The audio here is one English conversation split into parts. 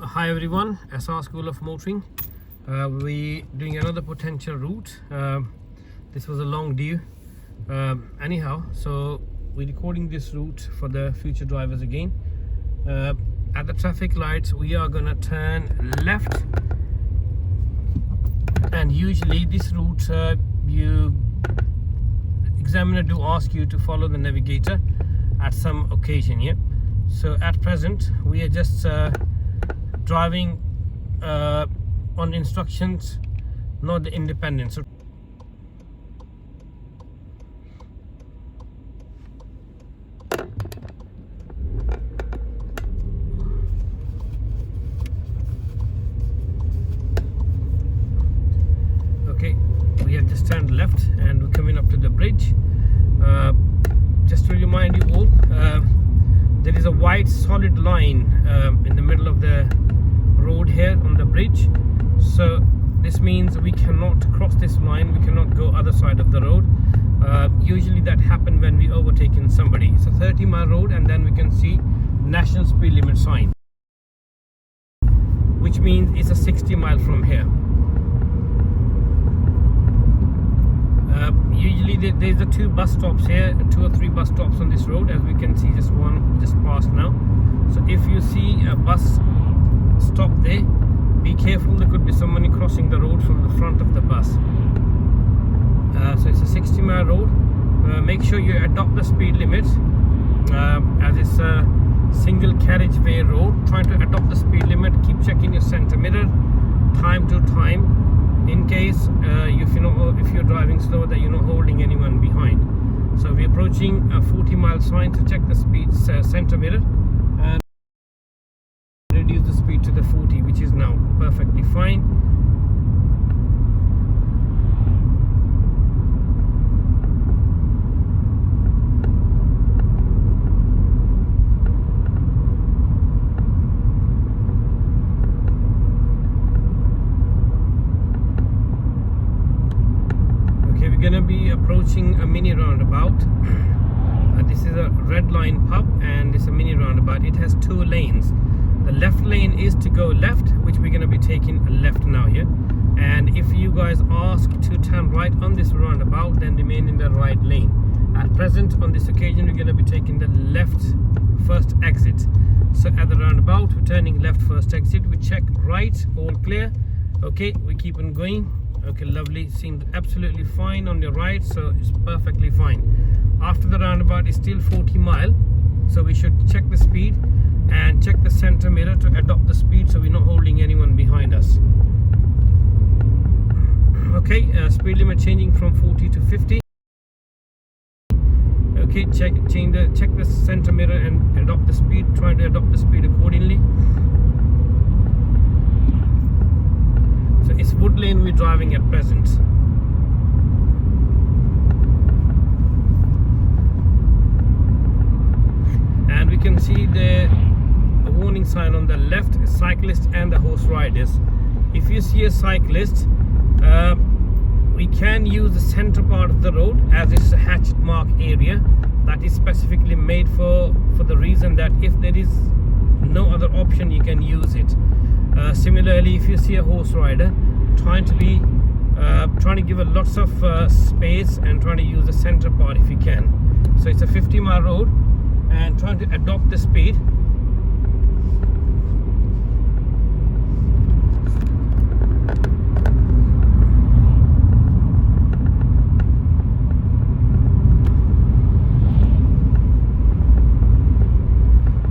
Hi everyone, SR School of Motoring. We doing another potential route. This was a long due. Anyhow, so we're recording this route for the future drivers again. At the traffic lights, we are gonna turn left, and usually this route examiner do ask you to follow the navigator at some occasion. Yeah. So at present, we are just driving on instructions, not the independent. So okay, we have just turned left and we're coming up to the bridge. Just to remind you all, there is a white solid line in the middle of the road here on the bridge. So this means we cannot cross this line, we cannot go other side of the road. Usually that happens when we overtaken somebody. It's a 30-mile road, and then we can see national speed limit sign, which means it's a 60 mile from here. Usually there's the two bus stops here, 2 or 3 bus stops on this road. As we can see, just one just passed now. So if you see a bus stop there, be careful, there could be somebody crossing the road from the front of the bus. So it's a 60-mile road. Make sure you adopt the speed limit, as it's a single carriageway road. Try to adopt the speed limit. Keep checking your center mirror time to time, in case if you're driving slow, that you're not holding anyone behind. So we're approaching a 40-mile sign, to check the speed center mirror and reduce the speed to the 40, which is now perfectly fine. Okay, we're gonna be approaching a mini roundabout. This is a red line pub, and it's a mini roundabout. It has 2 lanes. The left lane is to go left, which we're going to be taking left now here. And if you guys ask to turn right on this roundabout, then remain in the right lane. At present, on this occasion, we're going to be taking the left first exit. So at the roundabout, we're turning left first exit. We check right, all clear. Okay, we keep on going. Okay, lovely. Seems absolutely fine on your right, so it's perfectly fine. After the roundabout is still 40 mile, so we should check the speed and check the center mirror to adopt the speed, so we're not holding anyone behind us. Okay, speed limit changing from 40 to 50. Okay, check the center mirror and adopt the speed. Try to adopt the speed accordingly. So it's wood lane we're driving at present. And we can see the warning sign on the left, cyclist and the horse riders. If you see a cyclist, we can use the center part of the road, as it's a hatchet mark area that is specifically made for the reason that if there is no other option, you can use it. Similarly, if you see a horse rider, trying to give a lots of space and trying to use the center part if you can. So it's a 50-mile road, and trying to adopt the speed.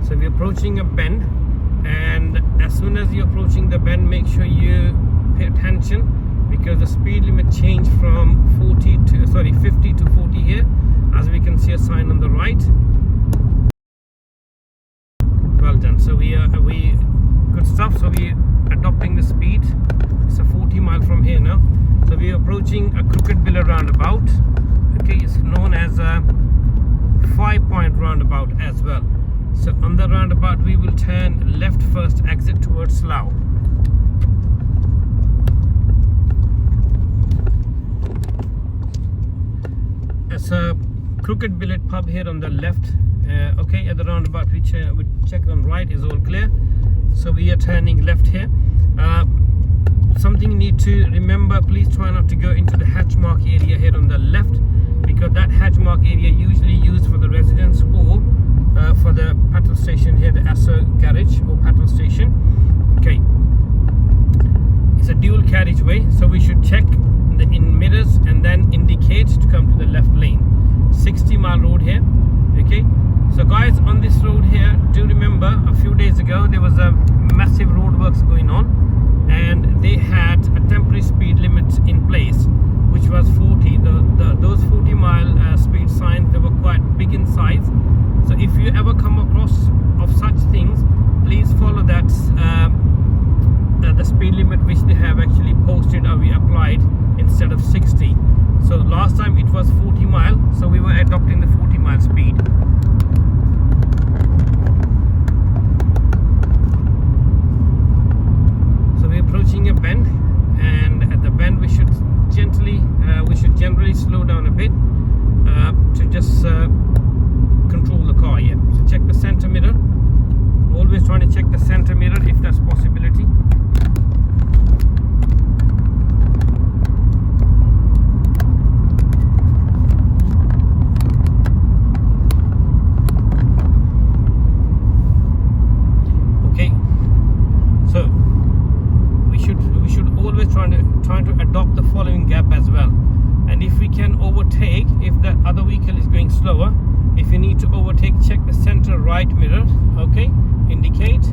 So we're approaching a bend, and as soon as you're approaching the bend, make sure you pay attention, because the speed limit changed from 50 to 40 here, as we can see a sign on the right. Well done. So we good stuff. So we adopting the speed. It's a 40 mile from here now. So we are approaching a crooked billet roundabout. Okay, it's known as a 5-point roundabout as well. So on the roundabout, we will turn left first exit towards SLOUGH. It's a crooked billet pub here on the left. Okay, at the roundabout we check on right is all clear. so we are turning left here. Something you need to remember, please try not to go into the hatch mark area here on the left, because that hatch mark area usually used for the residents or for the petrol station here, the Esso garage or petrol station. Okay, it's a dual carriageway, so we should check the mirrors and then indicate to come to the left lane. 60-mile road here. Okay, so guys, on this road here, do remember a few days ago there was a massive road works going on, and they had a temporary speed limit in place which was 40. Those 40-mile speed signs, they were quite big in size. So if you ever come across of such things, please follow that the speed limit which they have actually posted or we applied instead of 60. So last time it was 40 mile, so we were adopting the 40-mile speed. So we're approaching a bend, and at the bend we should generally slow down a bit to just control the car here. So check the center mirror. Always trying to check the center mirror if that's possibility. Okay, so we should always trying to adopt the following gap as well. And if we can overtake, if that other vehicle is going slower, if you need to overtake, check the center right mirror. Okay, indicate.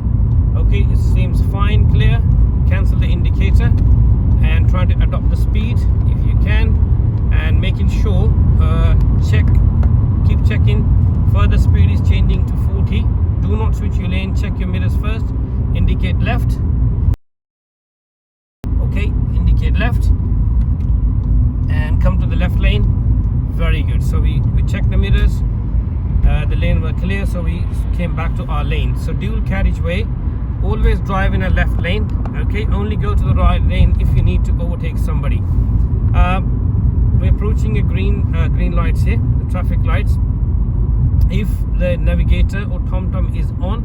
Okay, it seems fine, clear. Cancel the indicator and try to adopt the speed if you can, and making sure keep checking. Further speed is changing to 40. Do not switch your lane. Check your mirrors first. Indicate left. Okay, indicate left and come to the left lane. Very good. So we checked the mirrors. The lane were clear, so we came back to our lane. So dual carriageway, always drive in a left lane. Okay, only go to the right lane if you need to overtake somebody. We're approaching a green lights here, the traffic lights. If the navigator or TomTom is on,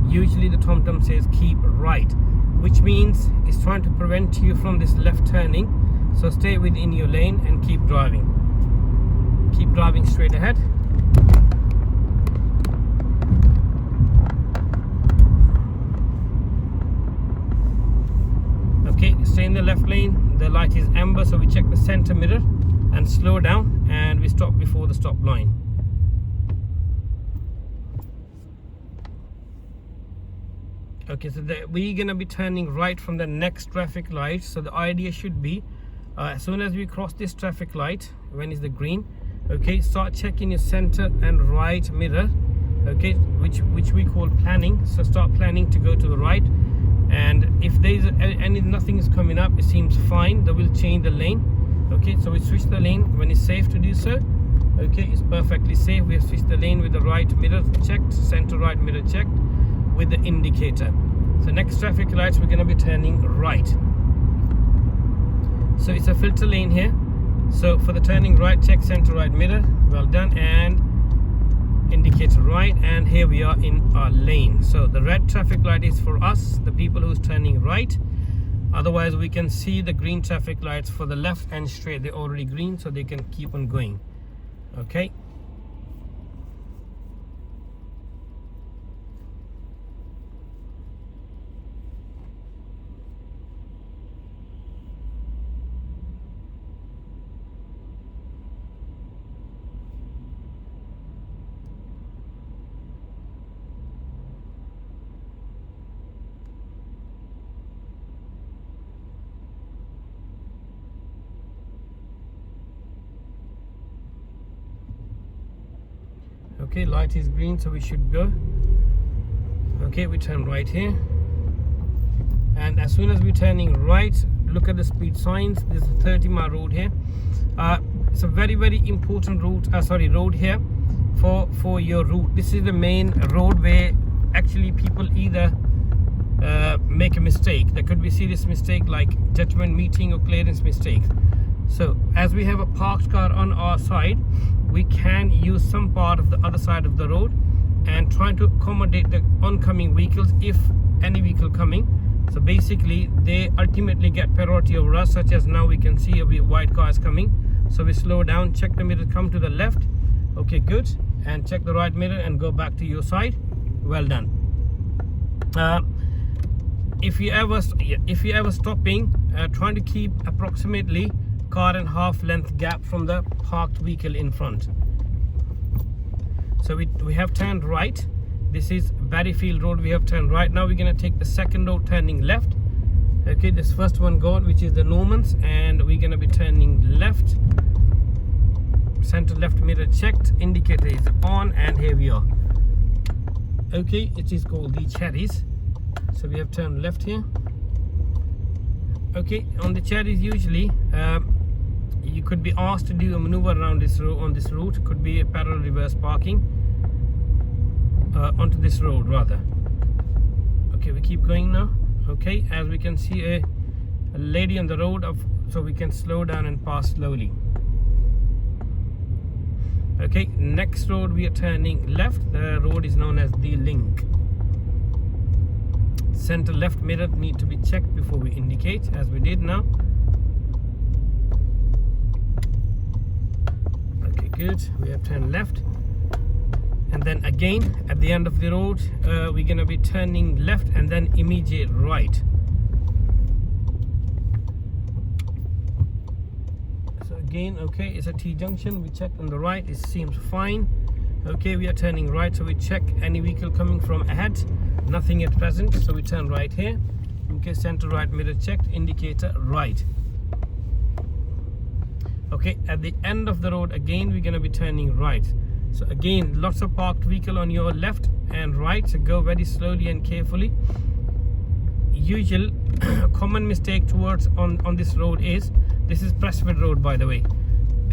usually the TomTom says keep right, which means it's trying to prevent you from this left turning. So stay within your lane and keep driving. Keep driving straight ahead. Okay, stay in the left lane. The light is amber, so we check the center mirror and slow down, and we stop before the stop line. Okay, so we're gonna be turning right from the next traffic light. So the idea should be, as soon as we cross this traffic light, when is the green, okay, start checking your center and right mirror, okay, which we call planning. So start planning to go to the right, and if there's nothing is coming up, it seems fine, then we'll change the lane. Okay, so we switch the lane when it's safe to do so. Okay, it's perfectly safe. We have switched the lane with the right mirror checked, center right mirror checked with the indicator. So next traffic lights, we're going to be turning right. So it's a filter lane here. So for the turning right, check center right mirror. Well done. And indicator right. And here we are in our lane. So the red traffic light is for us, the people who's turning right. Otherwise, we can see the green traffic lights for the left and straight. They're already green, so they can keep on going. Okay. Okay, light is green, so we should go. Okay, we turn right here, and as soon as we're turning right, look at the speed signs. There's a 30-mile road here. It's a very important road here for your route. This is the main road where actually people either make a mistake. There could be serious mistake like judgment meeting or clearance mistakes. So as we have a parked car on our side, we can use some part of the other side of the road and trying to accommodate the oncoming vehicles if any vehicle coming. So basically they ultimately get priority over us, such as now we can see a white car is coming, so we slow down, check the mirror, come to the left, okay, good, and check the right mirror and go back to your side. Well done. If you ever stopping, trying to keep approximately car and half length gap from the parked vehicle in front. So we have turned right. This is Barryfield Road. We have turned right. Now we're going to take the second road turning left. Okay, this first one gone, which is the Normans, and we're going to be turning left. Center left mirror checked, indicator is on, and here we are. Okay, it is called the Cherries. So we have turned left here. Okay, on the Cherries usually you could be asked to do a maneuver around this road. On this route could be a parallel reverse parking onto this road rather. Okay, we keep going now. Okay, as we can see a lady on the road, so we can slow down and pass slowly. Okay, next road we are turning left. The road is known as the Link. Center left mirror need to be checked before we indicate, as we did now. Okay, good, we have turned left, and then again at the end of the road we're going to be turning left and then immediate right. So again, okay, it's a T-junction. We check on the right, it seems fine. Okay, we are turning right, so we check any vehicle coming from ahead. Nothing at present, so we turn right here. Okay, center right mirror checked, indicator right. Okay, at the end of the road again we're going to be turning right. So again, lots of parked vehicle on your left and right, so go very slowly and carefully. Usual common mistake towards on this road is, this is Presswood Road by the way,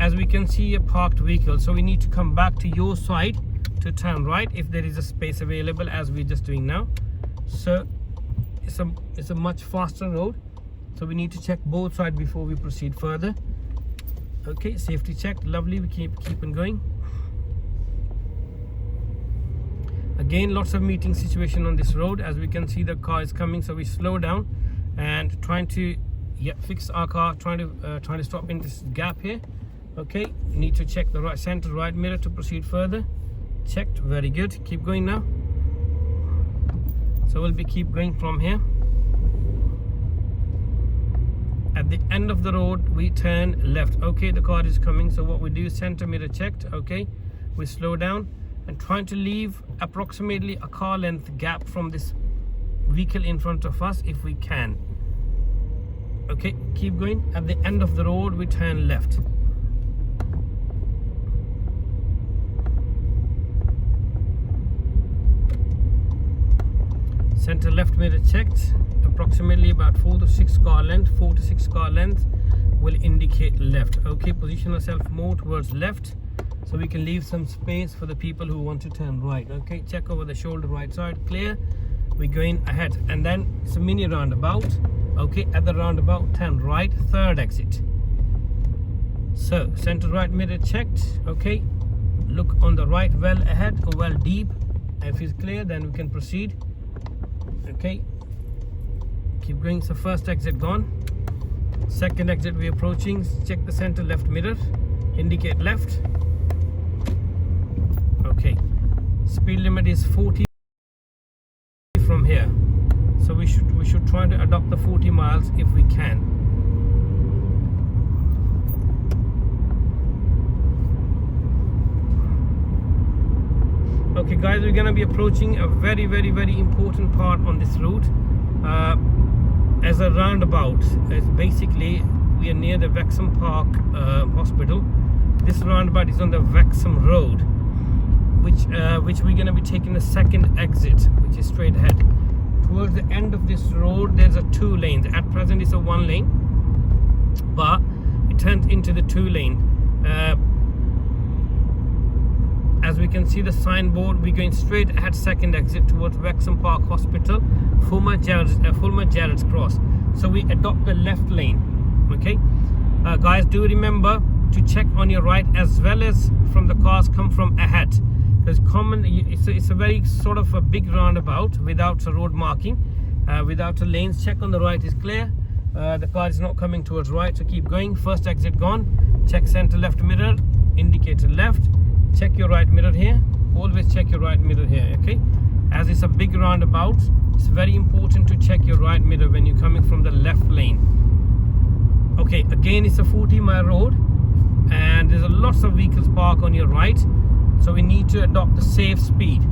as we can see a parked vehicle, so we need to come back to your side to turn right if there is a space available, as we're just doing now. So it's a much faster road, so we need to check both sides before we proceed further. Okay, safety checked, lovely. We keep on going. Again, lots of meeting situation on this road. As we can see, the car is coming, so we slow down and trying to fix our car, trying to stop in this gap here. Okay, you need to check the right center right mirror to proceed further. Checked, very good. Keep going now. So we'll be keep going from here. At the end of the road we turn left. Okay, the car is coming, so what we do is center mirror checked. Okay, we slow down and trying to leave approximately a car length gap from this vehicle in front of us if we can. Okay, keep going. At the end of the road we turn left. Center left mirror checked, approximately about 4 to 6 car length will indicate left. Okay, position ourselves more towards left so we can leave some space for the people who want to turn right. Okay, check over the shoulder right side, clear. We're going ahead, and then it's a mini roundabout. Okay, at the roundabout turn right, third exit. So center right mirror checked. Okay, look on the right well ahead or well deep. If it's clear, then we can proceed. Okay, keep going. So first exit gone, second exit we're approaching. Check the center left mirror, indicate left. Okay, speed limit is 40 from here, so we should try to adopt the 40 miles if we can. Okay guys, we're gonna be approaching a very important part on this route. As a roundabout, it's basically we are near the Wexham Park Hospital. This roundabout is on the Wexham Road, which we're gonna be taking the second exit, which is straight ahead. Towards the end of this road there's a 2 lanes. At present it's a 1 lane, but it turns into the 2 lane. As we can see the signboard, we're going straight ahead, second exit towards Wexham Park Hospital, Fulmer Jarrett's Cross. So we adopt the left lane. Okay, guys, do remember to check on your right as well as from the cars come from ahead, So it's common, it's a very sort of a big roundabout without a road marking, without a lanes. Check on the right is clear. The car is not coming towards right, so keep going. First exit gone. Check center left mirror, indicator left. Check your right mirror here. Always check your right mirror here, okay? As it's a big roundabout, it's very important to check your right mirror when you're coming from the left lane. Okay, again, it's a 40-mile road and there's a lots of vehicles parked on your right, so we need to adopt the safe speed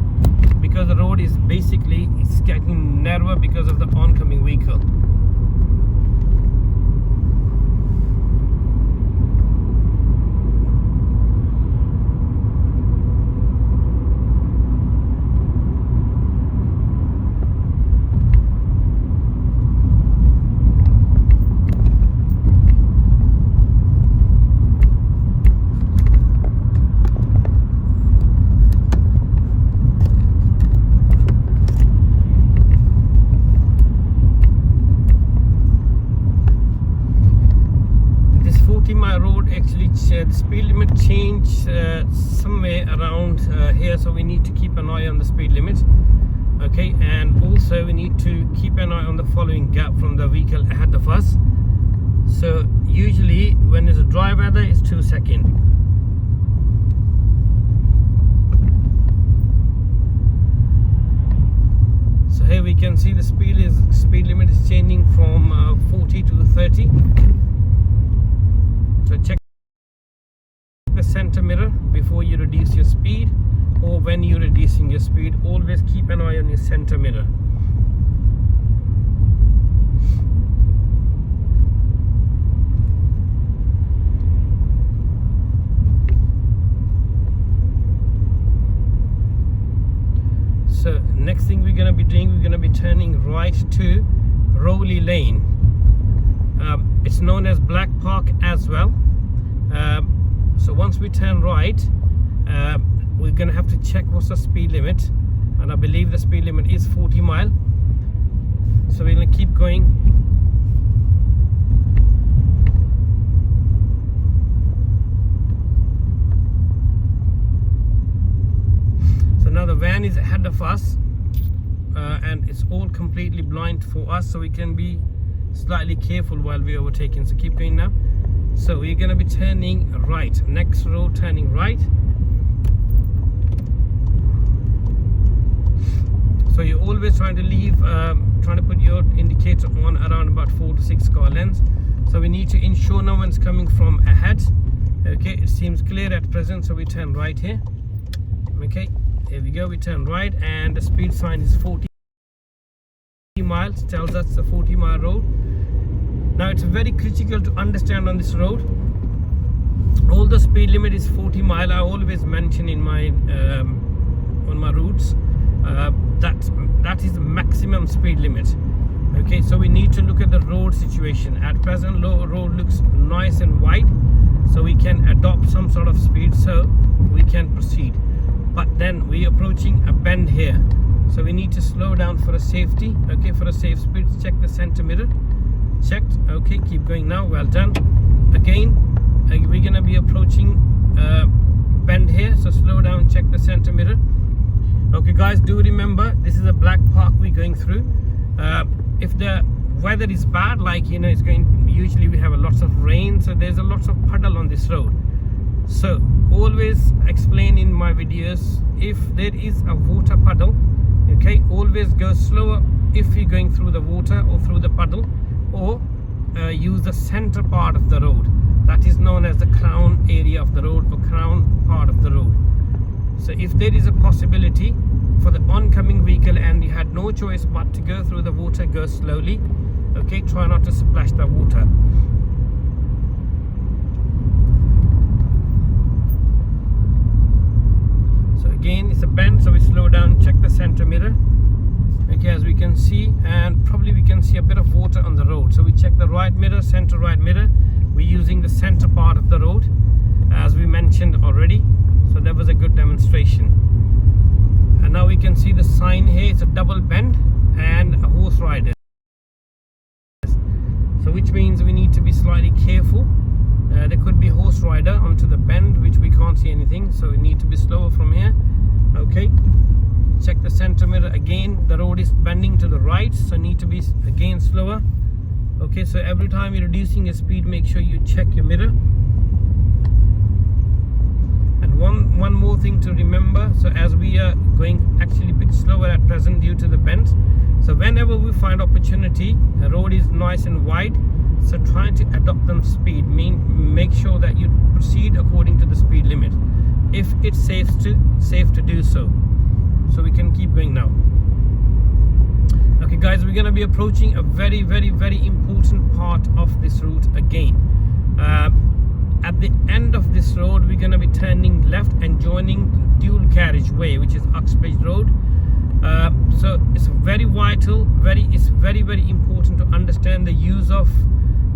because the road is basically, it's getting narrower because of the oncoming vehicle. My road actually the speed limit changed somewhere around here, so we need to keep an eye on the speed limit, okay? And also we need to keep an eye on the following gap from the vehicle ahead of us. So usually when there's a dry weather, it's 2 seconds. So here we can see the speed limit is changing from 40 to 30. So check the center mirror before you reduce your speed, or when you're reducing your speed, always keep an eye on your center mirror. So next thing we're going to be doing, we're going to be turning right to Rowley Lane. It's known as Black Park as well. So once we turn right, we're going to have to check what's the speed limit, and I believe the speed limit is 40 mile. So we're going to keep going. So now the van is ahead of us, and it's all completely blind for us, so we can be slightly careful while we're overtaking. So keep going now. So we're going to be turning right, next road turning right. So you're always trying to leave, trying to put your indicator on around about 4 to 6 car lengths. So we need to ensure no one's coming from ahead. Okay, it seems clear at present, so we turn right here. Okay, here we go, we turn right, and the speed sign is 40 miles, tells us a 40-mile road. Now it's very critical to understand on this road, all the speed limit is 40 mile. I always mention in my on my routes that is the maximum speed limit. Okay, so we need to look at the road situation. At present, road looks nice and wide, so we can adopt some sort of speed so we can proceed. But then we're approaching a bend here, so we need to slow down for a safety. Okay, for a safe speed. Check the center mirror. Checked. Okay, keep going now. Well done. Again, we're gonna be approaching bend here, so slow down. Check the center mirror. Okay guys, do remember this is a Black Park we're going through. If the weather is bad, like it's going, usually we have a lots of rain, so there's a lot of puddle on this road. So always explain in my videos, if there is a water puddle, okay, always go slower if you're going through the water or through the puddle, or use the center part of the road. That is known as the crown area of the road, or crown part of the road. So if there is a possibility for the oncoming vehicle and you had no choice but to go through the water, go slowly. Okay, try not to splash the water. So again, it's a bend, so we slow down, check the center mirror. Okay, as we can see, and probably we can see a bit of water on the road, so we check the right mirror, center right mirror. We're using the center part of the road, as we mentioned already, so that was a good demonstration. And now we can see the sign here. It's a double bend and a horse rider, so which means we need to be slightly careful. There could be horse rider onto the bend, which we can't see anything, so we need to be slower from here. Okay, check the center mirror again. The road is bending to the right, so need to be again slower. Okay, so every time you're reducing your speed, make sure you check your mirror. And one more thing to remember, so as we are going actually a bit slower at present due to the bends, so whenever we find opportunity, the road is nice and wide, so trying to adopt them speed, make sure that you proceed according to the speed limit if it's safe to do so. So we can keep going now. Okay guys, we're going to be approaching a very important part of this route again. At the end of this road, we're going to be turning left and joining dual carriageway, which is Uxbridge Road. So it's very vital, it's very important to understand the use of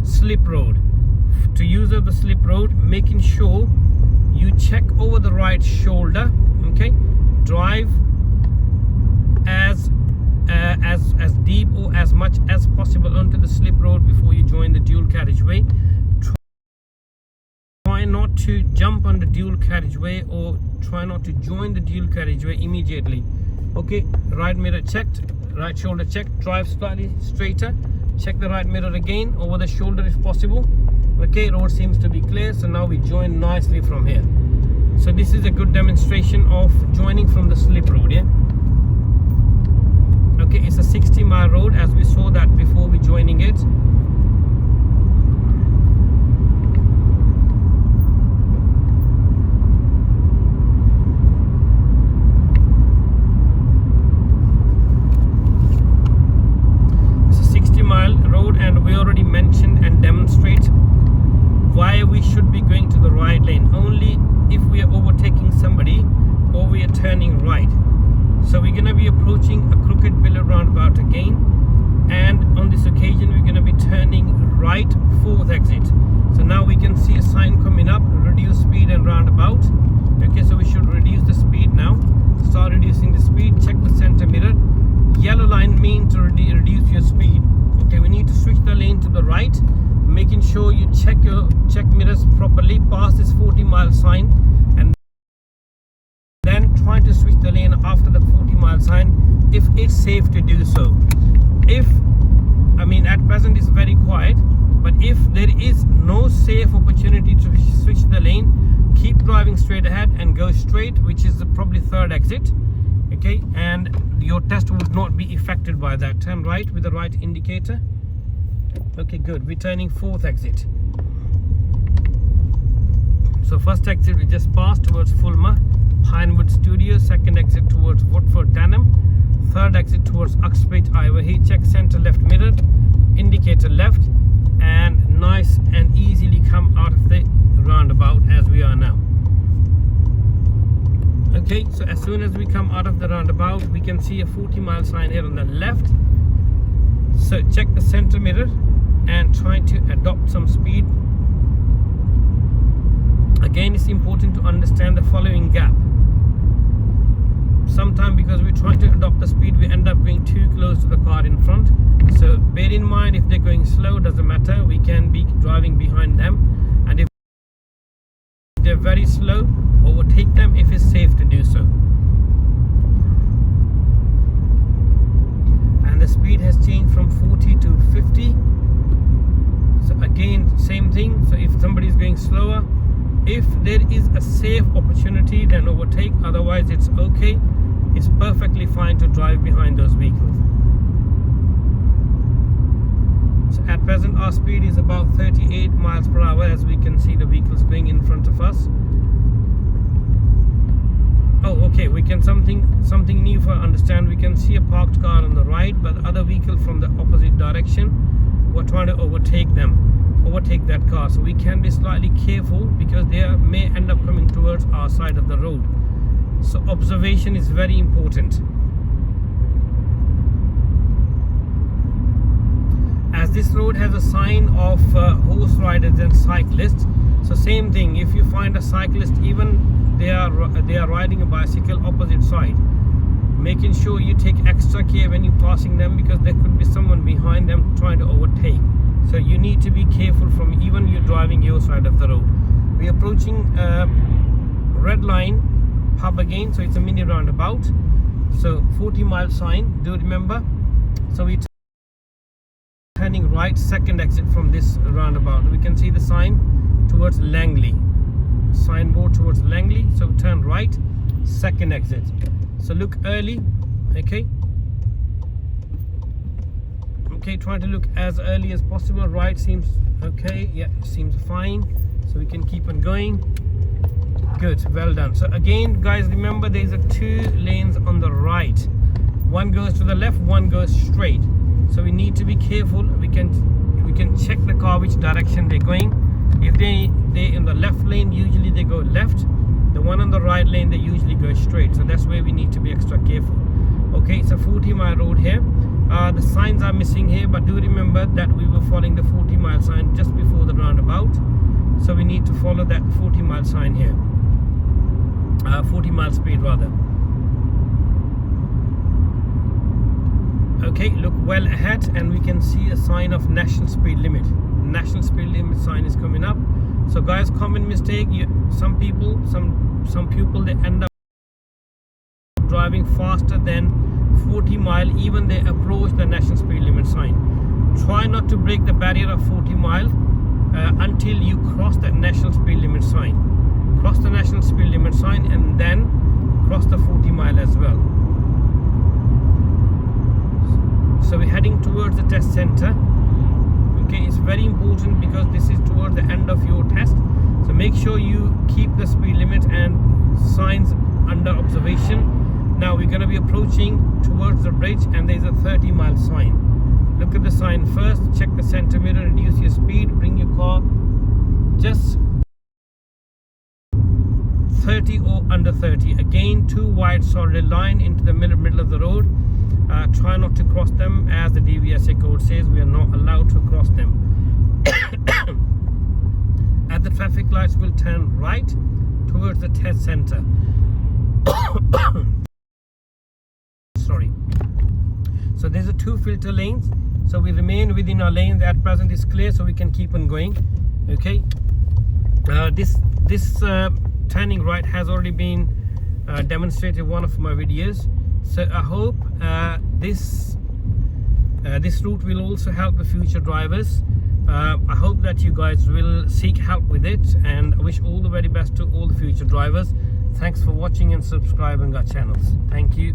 slip road. To use of the slip road, making sure you check over the right shoulder. Okay, drive as deep or as much as possible onto the slip road before you join the dual carriageway. Try not to jump on the dual carriageway or try not to join the dual carriageway immediately. Okay, right mirror checked, right shoulder checked, drive slightly straighter, check the right mirror again over the shoulder if possible. Okay, road seems to be clear, so now we join nicely from here. So this is a good demonstration of joining from the slip road. Yeah, okay, it's a 60-mile road as we saw that before we joining it. And we already mentioned and demonstrate why we should be going to the right lane only if we are overtaking somebody or we are turning right. So we're going to be approaching a crooked billet roundabout again, and on this occasion we're going to be turning right, 4th exit. So now we can see a sign coming up, reduce speed and roundabout. Okay, so we should reduce the speed now. Start reducing the speed, check the center mirror. Yellow line means to reduce your speed. Okay, we need to switch the lane to the right, making sure you check mirrors properly past this 40-mile sign, and then trying to switch the lane after the 40-mile sign if it's safe to do so. At present it's very quiet, but if there is no safe opportunity to switch the lane, keep driving straight ahead and go straight, which is probably 3rd exit. Okay, and your test would not be affected by that. Turn right with the right indicator. Okay, good. We're turning 4th exit. So 1st exit we just passed towards Fulmer, Pinewood Studio. 2nd exit towards Watford Denham. 3rd exit towards Uxbridge Iverhead. Check center left mirror, indicator left, and nice and easily come out of the roundabout as we are now. Okay, so as soon as we come out of the roundabout, we can see a 40-mile sign here on the left. So check the center mirror and try to adopt some speed. Again, it's important to understand the following gap. Sometimes because we're trying to adopt the speed, we end up going too close to the car in front. So bear in mind, if they're going slow, doesn't matter, we can be driving behind them. And if they're very slow, overtake them if it's safe to do so. And the speed has changed from 40 to 50. So again, same thing. So if somebody is going slower, if there is a safe opportunity, then overtake. Otherwise it's okay, it's perfectly fine to drive behind those vehicles. So at present our speed is about 38 miles per hour, as we can see the vehicles going in front of us. Oh, okay, we can something new for understand. We can see a parked car on the right, but the other vehicle from the opposite direction, we're trying to overtake that car. So we can be slightly careful because they may end up coming towards our side of the road. So observation is very important. As this road has a sign of horse riders and cyclists, so same thing, if you find a cyclist, even they are riding a bicycle opposite side, making sure you take extra care when you're passing them, because there could be someone behind them trying to overtake. So you need to be careful from even you're driving your side of the road. We're approaching red line, pub again, so it's a mini roundabout. So 40 mile sign, do remember. So we turning right, second exit from this roundabout. We can see the sign towards Langley, signboard towards Langley. So turn right, second exit. So look early, okay, trying to look as early as possible. Right seems okay, yeah, seems fine, so we can keep on going. Good, well done. So again guys, remember there's a 2 lanes on the right, one goes to the left, one goes straight, so we need to be careful. We can check the car which direction they're going. If they in the left lane, usually they go left. The one on the right lane, they usually go straight, so that's where we need to be extra careful. Okay, it's a 40 mile road here. The signs are missing here, but do remember that we were following the 40 mile sign just before the roundabout, so we need to follow that 40 mile sign here, 40 mile speed rather. Okay, look well ahead and we can see a sign of national speed limit. National speed limit sign is coming up. So guys, common mistake, some people they end up driving faster than 40 mile, even they approach the national speed limit sign. Try not to break the barrier of 40 mile until you cross that national speed limit sign. Cross the national speed limit sign and then cross the 40 mile as well. So we're heading towards the test center. Okay, it's very important because this is towards the end of your test, so make sure you keep the speed limit and signs under observation. Now we're going to be approaching towards the bridge and there's a 30 mile sign. Look at the sign first, check the center mirror, reduce your speed, bring your car just 30 or under 30. Again, 2 wide solid line into the middle of the road. Try not to cross them, as the DVSA code says we are not allowed to cross them. At the traffic lights, we'll turn right towards the test center. Sorry. So there's a 2 filter lanes, so we remain within our lane. At present is clear, so we can keep on going. Okay, this turning right has already been demonstrated in one of my videos, so I hope this route will also help the future drivers. I hope that you guys will seek help with it, and I wish all the very best to all the future drivers. Thanks for watching and subscribing our channels. Thank you.